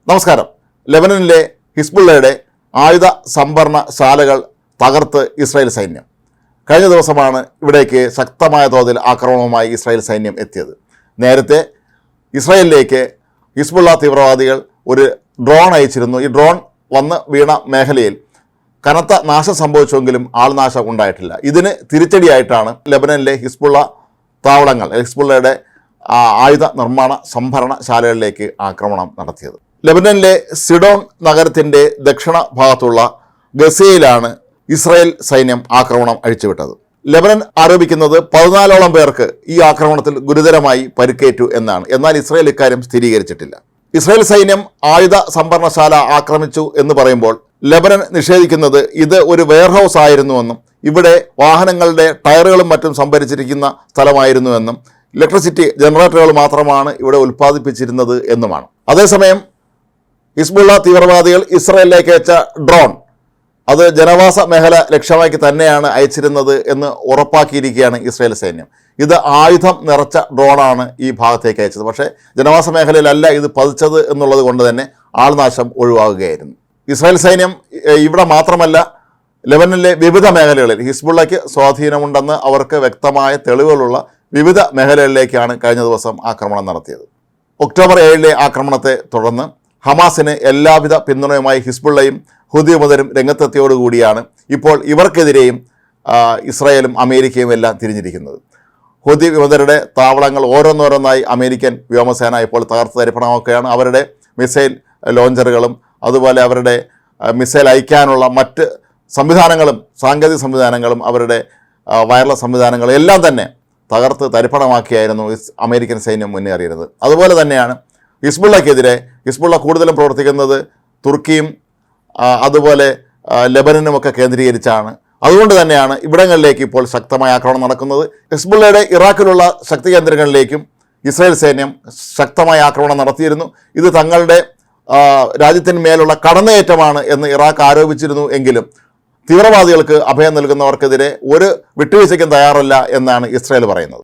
നമസ്കാരം. ലെബനനിലെ ഹിസ്ബുള്ളയുടെ ആയുധ സംഭരണശാലകൾ തകർത്ത് ഇസ്രായേൽ സൈന്യം. കഴിഞ്ഞ ദിവസമാണ് ഇവിടേക്ക് ശക്തമായ തോതിൽ ആക്രമണവുമായി ഇസ്രായേൽ സൈന്യം എത്തിയത്. നേരത്തെ ഇസ്രായേലിലേക്ക് ഹിസ്ബുള്ള തീവ്രവാദികൾ ഒരു ഡ്രോൺ അയച്ചിരുന്നു. ഈ ഡ്രോൺ വന്ന് വീണ മേഖലയിൽ കനത്ത നാശം സംഭവിച്ചുവെങ്കിലും ആൾനാശം ഉണ്ടായിട്ടില്ല. ഇതിന് തിരിച്ചടിയായിട്ടാണ് ലെബനനിലെ ഹിസ്ബുള്ള താവളങ്ങൾ, ഹിസ്ബുള്ളയുടെ ആയുധ നിർമ്മാണ സംഭരണശാലകളിലേക്ക് ആക്രമണം നടത്തിയത്. ലെബനനിലെ സിഡോൺ നഗരത്തിൻ്റെ ദക്ഷിണ ഭാഗത്തുള്ള ഗസയിലാണ് ഇസ്രായേൽ സൈന്യം ആക്രമണം അഴിച്ചുവിട്ടത്. ലെബനൻ ആരോപിക്കുന്നത് 14ഓളം പേർക്ക് ഈ ആക്രമണത്തിൽ ഗുരുതരമായി പരിക്കേറ്റു എന്നാണ്. എന്നാൽ ഇസ്രായേൽ ഇക്കാര്യം സ്ഥിരീകരിച്ചിട്ടില്ല. ഇസ്രായേൽ സൈന്യം ആയുധ സംഭരണശാല ആക്രമിച്ചു എന്ന് പറയുമ്പോൾ ലെബനൻ നിഷേധിക്കുന്നത് ഇത് ഒരു വെയർഹൗസ് ആയിരുന്നുവെന്നും ഇവിടെ വാഹനങ്ങളുടെ ടയറുകളും മറ്റും സംഭരിച്ചിരിക്കുന്ന സ്ഥലമായിരുന്നുവെന്നും ഇലക്ട്രിസിറ്റി ജനറേറ്ററുകൾ മാത്രമാണ് ഇവിടെ ഉൽപ്പാദിപ്പിച്ചിരുന്നത് എന്നുമാണ്. അതേസമയം ഹിസ്ബുള്ള തീവ്രവാദികൾ ഇസ്രായേലിലേക്ക് അയച്ച ഡ്രോൺ അത് ജനവാസ മേഖല ലക്ഷ്യമാക്കി തന്നെയാണ് അയച്ചിരുന്നത് എന്ന് ഉറപ്പാക്കിയിരിക്കുകയാണ് ഇസ്രായേൽ സൈന്യം. ഇത് ആയുധം നിറച്ച ഡ്രോണാണ് ഈ ഭാഗത്തേക്ക് അയച്ചത്. പക്ഷേ ജനവാസ മേഖലയിലല്ല ഇത് പതിച്ചത് എന്നുള്ളത് കൊണ്ട് തന്നെ ആൾനാശം ഒഴിവാകുകയായിരുന്നു. ഇസ്രായേൽ സൈന്യം ഇവിടെ മാത്രമല്ല, ലെബനനിലെ വിവിധ മേഖലകളിൽ ഹിസ്ബുള്ളയ്ക്ക് സ്വാധീനമുണ്ടെന്ന് അവർക്ക് വ്യക്തമായ തെളിവുകളുള്ള വിവിധ മേഖലകളിലേക്കാണ് കഴിഞ്ഞ ദിവസം ആക്രമണം നടത്തിയത്. ഒക്ടോബർ 7 ആക്രമണത്തെ തുടർന്ന് ഹമാസിന് എല്ലാവിധ പിന്തുണയുമായി ഹിസ്ബുള്ളയും ഹൂതി വിമതരും രംഗത്തെത്തിയോടുകൂടിയാണ് ഇപ്പോൾ ഇവർക്കെതിരെയും ഇസ്രായേലും അമേരിക്കയും എല്ലാം തിരിഞ്ഞിരിക്കുന്നത്. ഹൂതി വിമതരുടെ താവളങ്ങൾ ഓരോന്നോരോന്നായി അമേരിക്കൻ വ്യോമസേന ഇപ്പോൾ തകർത്ത് തരിപ്പണമാക്കുകയാണ്. അവരുടെ മിസൈൽ ലോഞ്ചറുകളും അതുപോലെ അവരുടെ മിസൈൽ അയക്കാനുള്ള മറ്റ് സംവിധാനങ്ങളും സാങ്കേതിക സംവിധാനങ്ങളും അവരുടെ വയർലെസ് സംവിധാനങ്ങളും എല്ലാം തന്നെ തകർത്ത് തരിപ്പണമാക്കിയായിരുന്നു അമേരിക്കൻ സൈന്യം മുന്നേറിയിരുന്നത്. അതുപോലെ തന്നെയാണ് ഹിസ്ബുള്ളയ്ക്കെതിരെ ഹിസ്ബുള്ള കൂടുതലും പ്രവർത്തിക്കുന്നത് തുർക്കിയും അതുപോലെ ലെബനനുമൊക്കെ കേന്ദ്രീകരിച്ചാണ്. അതുകൊണ്ട് തന്നെയാണ് ഇവിടങ്ങളിലേക്ക് ഇപ്പോൾ ശക്തമായ ആക്രമണം നടക്കുന്നത്. ഹിസ്ബുള്ളയുടെ ഇറാഖിലുള്ള ശക്തി കേന്ദ്രങ്ങളിലേക്കും ഇസ്രായേൽ സൈന്യം ശക്തമായ ആക്രമണം നടത്തിയിരുന്നു. ഇത് തങ്ങളുടെ രാജ്യത്തിന്മേലുള്ള കടന്നേറ്റമാണ് എന്ന് ഇറാഖ് ആരോപിച്ചിരുന്നു. എങ്കിലും തീവ്രവാദികൾക്ക് അഭയം നൽകുന്നവർക്കെതിരെ ഒരു വിട്ടുവീഴ്ചയ്ക്കും തയ്യാറല്ല എന്നാണ് ഇസ്രായേൽ പറയുന്നത്.